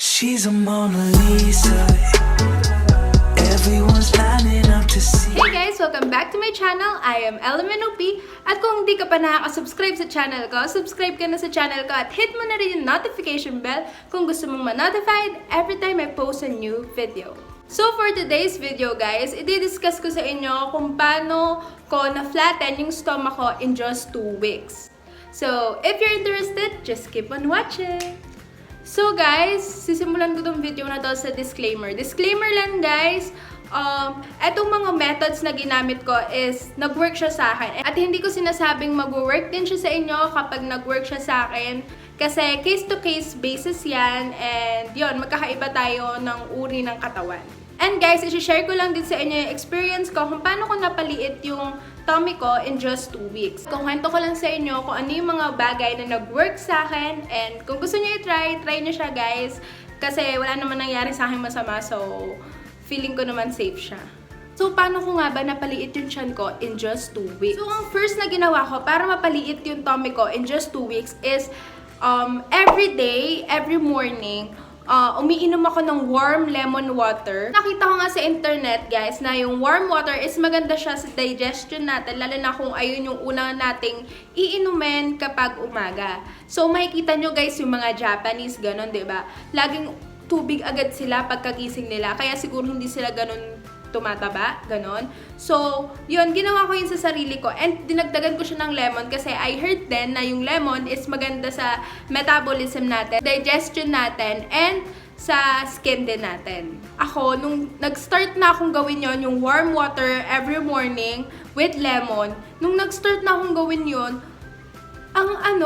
She's a Mona Lisa. Everyone's lining up to see. Hey guys! Welcome back to my channel. I am LMNOP. At kung hindi ka pa nakaka-subscribe sa channel ko, subscribe ka na sa channel ko at hit mo na rin yung notification bell kung gusto mong ma-notified every time I post a new video. So for today's video guys, i-discuss ko sa inyo kung paano ko na-flatten yung stomach ko in just 2 weeks. So if you're interested, just keep on watching! So guys, sisimulan ko tong video na to sa disclaimer. Disclaimer lang guys, etong mga methods na ginamit ko is nag-work siya sa akin. At hindi ko sinasabing mag-work din siya sa inyo kapag nag-work siya sa akin. Kasi case-to-case basis yan and yun, magkakaiba tayo ng uri ng katawan. And guys, i-share ko lang din sa inyo yung experience ko kung paano ko napaliit yung tummy ko in just 2 weeks. Kung kwento ko lang sa inyo kung ano yung mga bagay na nag-work sa akin and kung gusto nyo i-try, try nyo siya guys. Kasi wala naman nangyari sa akin masama, so feeling ko naman safe siya. So, paano ko nga ba napaliit yung tiyan ko in just 2 weeks? So, ang first na ginawa ko para mapaliit yung tummy ko in just 2 weeks is every day, every morning, umiinom ako ng warm lemon water. Nakita ko nga sa internet, guys, na yung warm water is maganda siya sa digestion natin, lalo na kung ayun yung unang nating iinumin kapag umaga. So, makikita nyo, guys, yung mga Japanese, ganun, diba? Laging tubig agad sila pagkagising nila, kaya siguro hindi sila ganun tumataba, ganon. So, yun, ginawa ko yun sa sarili ko and dinagdagan ko siya ng lemon kasi I heard din na yung lemon is maganda sa metabolism natin, digestion natin, and sa skin din natin. Ako, nung nag-start na akong gawin yon, yung warm water every morning with lemon, nung nag-start na akong gawin yon,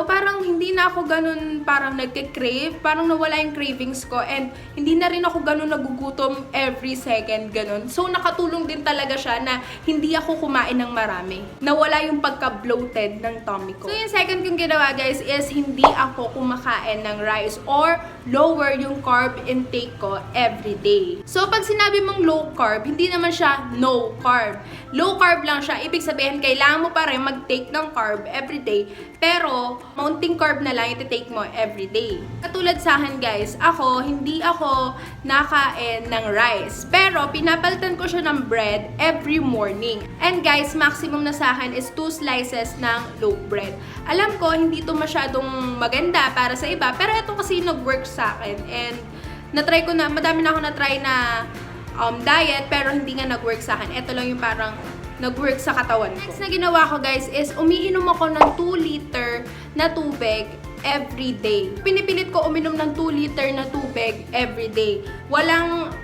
parang hindi na ako ganun parang nagke-crave, parang nawala yung cravings ko and hindi na rin ako ganun nagugutom every second, ganun. So, nakatulong din talaga siya na hindi ako kumain ng marami. Nawala yung pagka-bloated ng tummy ko. So, yung second kong ginawa guys is hindi ako kumakain ng rice or lower yung carb intake ko every day. So, pag sinabi mong low carb, hindi naman siya no carb. Low carb lang siya. Ibig sabihin, kailangan mo pa rin mag-take ng carb every day. Pero, mounting carb na lang iti-take mo every day. Katulad sa akin guys, hindi ako nakain ng rice. Pero, pinapalitan ko siya ng bread every morning. And guys, maximum na sa akin is 2 slices ng loaf bread. Alam ko, hindi ito masyadong maganda para sa iba. Pero ito kasi nag-work sa akin. And, madami na ako na-try na diet, pero hindi nga nag-work sa akin. Ito lang yung parang nag-work sa katawan ko. Next na ginawa ko guys is umiinom ako ng 2 liter na tubig every day. Pinipilit ko uminom ng 2 liter na tubig every day. Walang,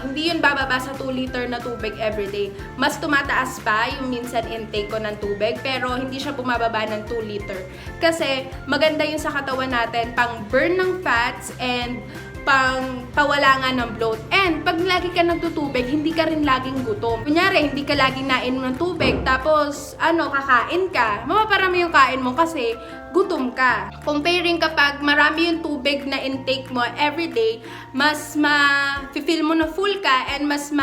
hindi yun bababa sa 2 liter na tubig every day. Mas tumataas pa yung minsan intake ko ng tubig, pero hindi siya bumababa ng 2 liter. Kasi maganda yun sa katawan natin, pang burn ng fats and pang pawala nga ng bloat. And pag lagi ka nagtutubig, hindi ka rin laging gutom. Kunyari, hindi ka laging nainom ng tubig, tapos kakain ka, mapaparami yung kain mo kasi gutom ka. Comparing kapag marami yung tubig na intake mo everyday, mas ma-feel mo na full ka and mas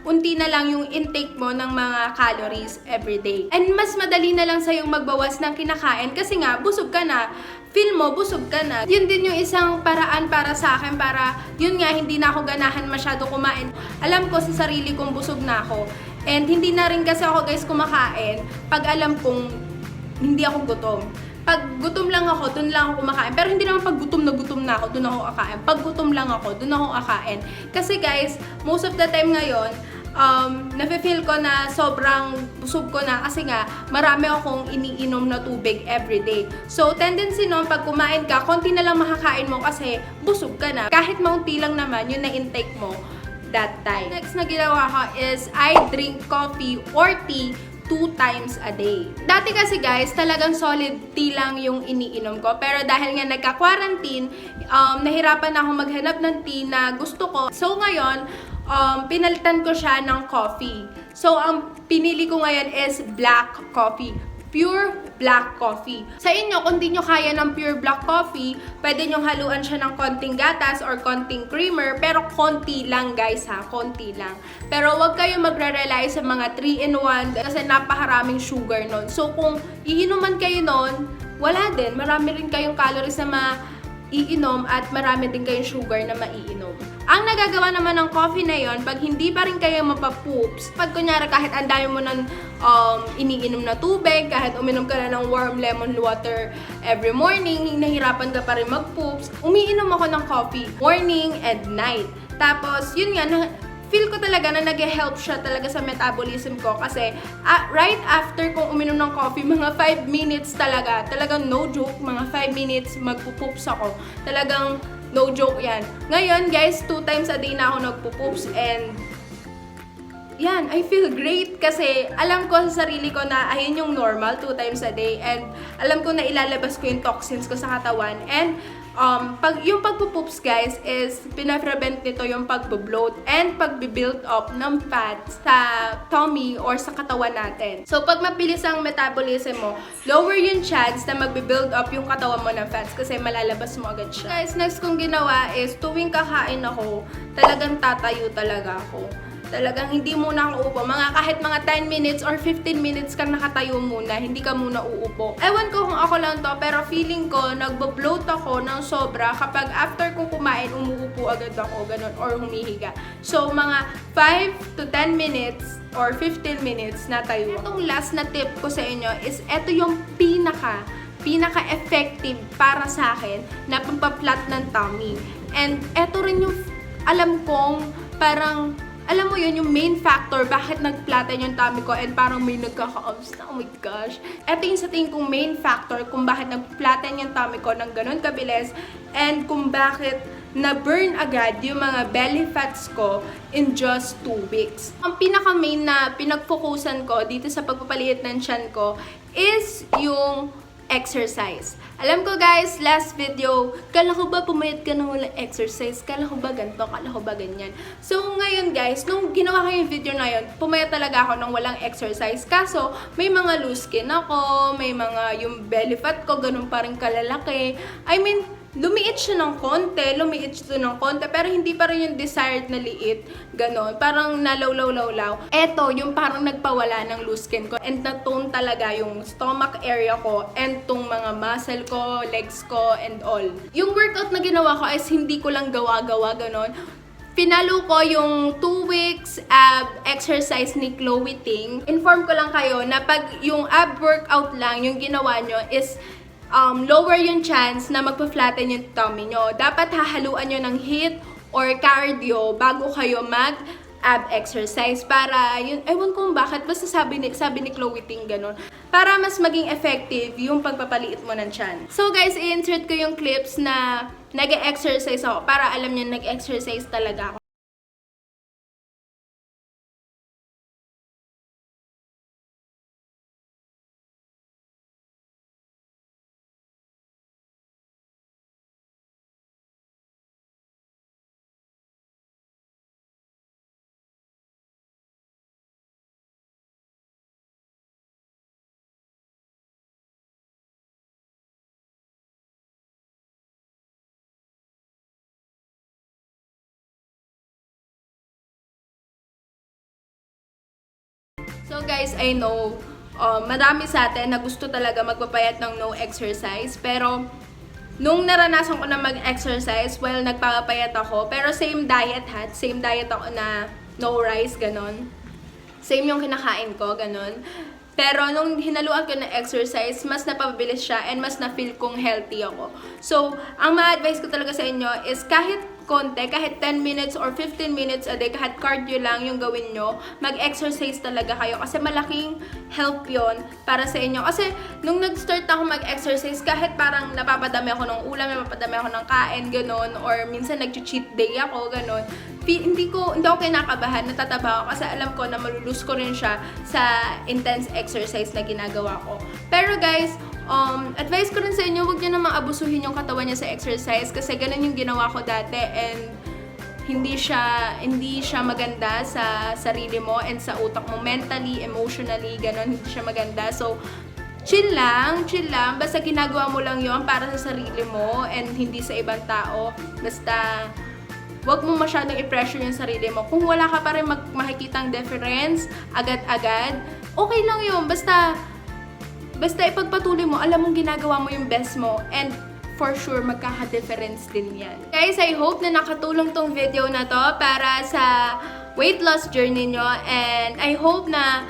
unti na lang yung intake mo ng mga calories everyday. And mas madali na lang sa'yong magbawas ng kinakain kasi nga, busog ka na. Feel mo, busog ka na. Yun din yung isang paraan para sa akin para, yun nga, hindi na ako ganahan masyado kumain. Alam ko sa sarili kong busog na ako. And hindi na rin kasi ako guys kumakain pag alam kong hindi ako gutom. Pag gutom lang ako, dun lang ako kumakain. Pero hindi naman pag gutom na ako, dun ako kakain. Pag gutom lang ako, dun ako kakain. Kasi guys, most of the time ngayon, nafe-feel ko na sobrang busog ko na kasi nga marami akong iniinom na tubig everyday. So, tendency nun, pag kumain ka, konti na lang makakain mo kasi busog ka na. Kahit maunti lang naman, yun na intake mo that time. Next na ginawa ko is I drink coffee or tea 2 times a day. Dati kasi guys, talagang solid tea lang yung iniinom ko. Pero dahil nga nagka-quarantine, nahirapan ako maghanap ng tea na gusto ko. So ngayon, pinalitan ko siya ng coffee. So, ang pinili ko ngayon is black coffee. Pure black coffee. Sa inyo, kung di nyo kaya ng pure black coffee, pwede nyo haluan siya ng konting gatas or konting creamer, pero konti lang guys ha, konti lang. Pero wag kayo magre-rely sa mga 3-in-1 kasi napakaraming sugar nun. So, kung iinuman kayo nun, wala din. Marami rin kayong calories na iinom at marami din kayong sugar na maiinom. Ang nagagawa naman ng coffee na yon, pag hindi pa rin kayo mapapoops, pag kunyari kahit ang dami mo ng iniinom na tubig, kahit uminom ka na ng warm lemon water every morning, nahirapan ka pa rin mag-poops, umiinom ako ng coffee morning and night. Tapos, yun nga, feel ko talaga na nag-help siya talaga sa metabolism ko kasi right after kong uminom ng coffee, mga 5 minutes talagang no joke, mga 5 minutes magpupoops ako. Talagang no joke yan. Ngayon guys, 2 times a day na ako nagpupoops and yan, I feel great kasi alam ko sa sarili ko na ayun yung normal, 2 times a day and alam ko na ilalabas ko yung toxins ko sa katawan and yung pagpupoops guys is pina-prevent nito yung pagbo-bloat and pagbi-build up ng fat sa tummy or sa katawan natin. So pag mabilis ang metabolism mo, lower yung chance na magbi-build up yung katawan mo ng fats kasi malalabas mo agad siya. Guys, next kong ginawa is tuwing kakain ako, talagang tatayo talaga ako. Talagang hindi muna ako uupo. Kahit mga 10 minutes or 15 minutes kang nakatayo muna, hindi ka muna uupo. Ewan ko kung ako lang to, pero feeling ko, nagbo-bloat ako ng sobra kapag after ko kumain, umuupo agad ako, ganun, or humihiga. So, mga 5 to 10 minutes or 15 minutes na tayo. Itong last na tip ko sa inyo is, ito yung pinaka-effective para sa akin na pampaplat ng tummy. And ito rin yung alam kong parang alam mo yun, yung main factor bakit nag-flatten yung tummy ko and parang may nagkaka-abs na, oh my gosh. Ito yung sa tingin kong main factor kung bakit nag-flatten yung tummy ko ng ganun kabilis and kung bakit na-burn agad yung mga belly fats ko in just 2 weeks. Ang pinaka-main na pinag-focusan ko dito sa pagpapaliit ng tiyan ko is yung exercise. Alam ko guys, last video, kala ko ba pumayat ka na walang exercise? Kala ko ba ganito? Kala ko ba ganyan? So ngayon guys, nung ginawa ko yung video na yun, pumayat talaga ako ng walang exercise. Kaso, may mga loose skin ako, may mga yung belly fat ko, ganun pa rin kalalaki. I mean, lumiit siya ng konti, pero hindi pa rin yung desired na liit, ganon. Parang nalaw-law-law-law. Eto, yung parang nagpawala ng loose skin ko and na-tone talaga yung stomach area ko and tong mga muscle ko, legs ko, and all. Yung workout na ginawa ko is hindi ko lang gawa-gawa, ganon. Pinalo ko yung 2 weeks ab exercise ni Chloe Ting. Inform ko lang kayo na pag yung ab workout lang, yung ginawa nyo is lower yung chance na magpa-flatten yung tummy nyo. Dapat hahaluan nyo ng HIIT or cardio bago kayo mag-ab exercise. Para, yun, ewan kung bakit, basta sabi ni Chloe Ting ganun. Para mas maging effective yung pagpapaliit mo ng tiyan. So guys, i-insert ko yung clips na nag-exercise ako para alam nyo nag-exercise talaga ako. So guys, I know, marami sa atin na gusto talaga magpapayat ng no exercise. Pero, nung naranasan ko na mag-exercise, well, nagpapayat ako. Pero same diet ako na no rice, ganon. Same yung kinakain ko, ganon. Pero nung hinaluan ko ng exercise, mas napabilis siya and mas na-feel kong healthy ako. So, ang ma-advise ko talaga sa inyo is kahit konti, kahit 10 minutes or 15 minutes a day, kahit cardio lang yung gawin nyo, mag-exercise talaga kayo. Kasi malaking help yon para sa inyo. Kasi nung nag-start ako mag-exercise, kahit parang napapadami ako ng ulam, napapadami ako ng kain, ganon, or minsan nag-cheat day ako, ganon, hindi ako kinakabahan, natataba ako kasi alam ko na malulus ko rin siya sa intense exercise na ginagawa ko. Pero guys, advice ko rin sa inyo, huwag nyo namang abusuhin yung katawan niya sa exercise kasi ganun yung ginawa ko dati and hindi siya maganda sa sarili mo and sa utak mo, mentally, emotionally, ganun, hindi siya maganda. So, chill lang, basta ginagawa mo lang yon para sa sarili mo and hindi sa ibang tao. Basta wag mo masyadong i-pressure yung sarili mo. Kung wala ka pa rin makikitang difference agad-agad, okay lang yun. Basta ipagpatuloy mo, alam mong ginagawa mo yung best mo. And for sure magkaka-difference din yan. Guys, I hope na nakatulong tong video na to para sa weight loss journey nyo, and I hope na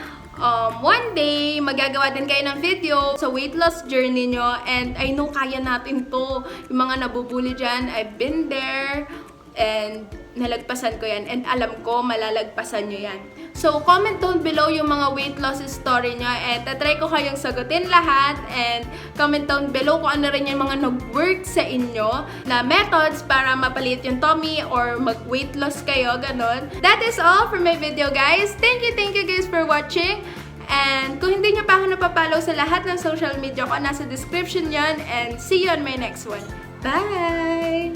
one day magagawa din kayo ng video sa weight loss journey nyo, and I know kaya natin to. Yung mga nabubuli dyan, I've been there, and nalagpasan ko yan, and alam ko malalagpasan nyo yan. So, comment down below yung mga weight loss story nyo, and tatry ko kayong sagutin lahat, and comment down below kung ano rin yung mga nag-work sa inyo na methods para mapalit yung tummy or mag-weight loss kayo, ganon. That is all for my video, guys. Thank you guys for watching. And kung hindi nyo pa ako napapollow sa lahat ng social media ko, nasa description yan, and see you on my next one. Bye!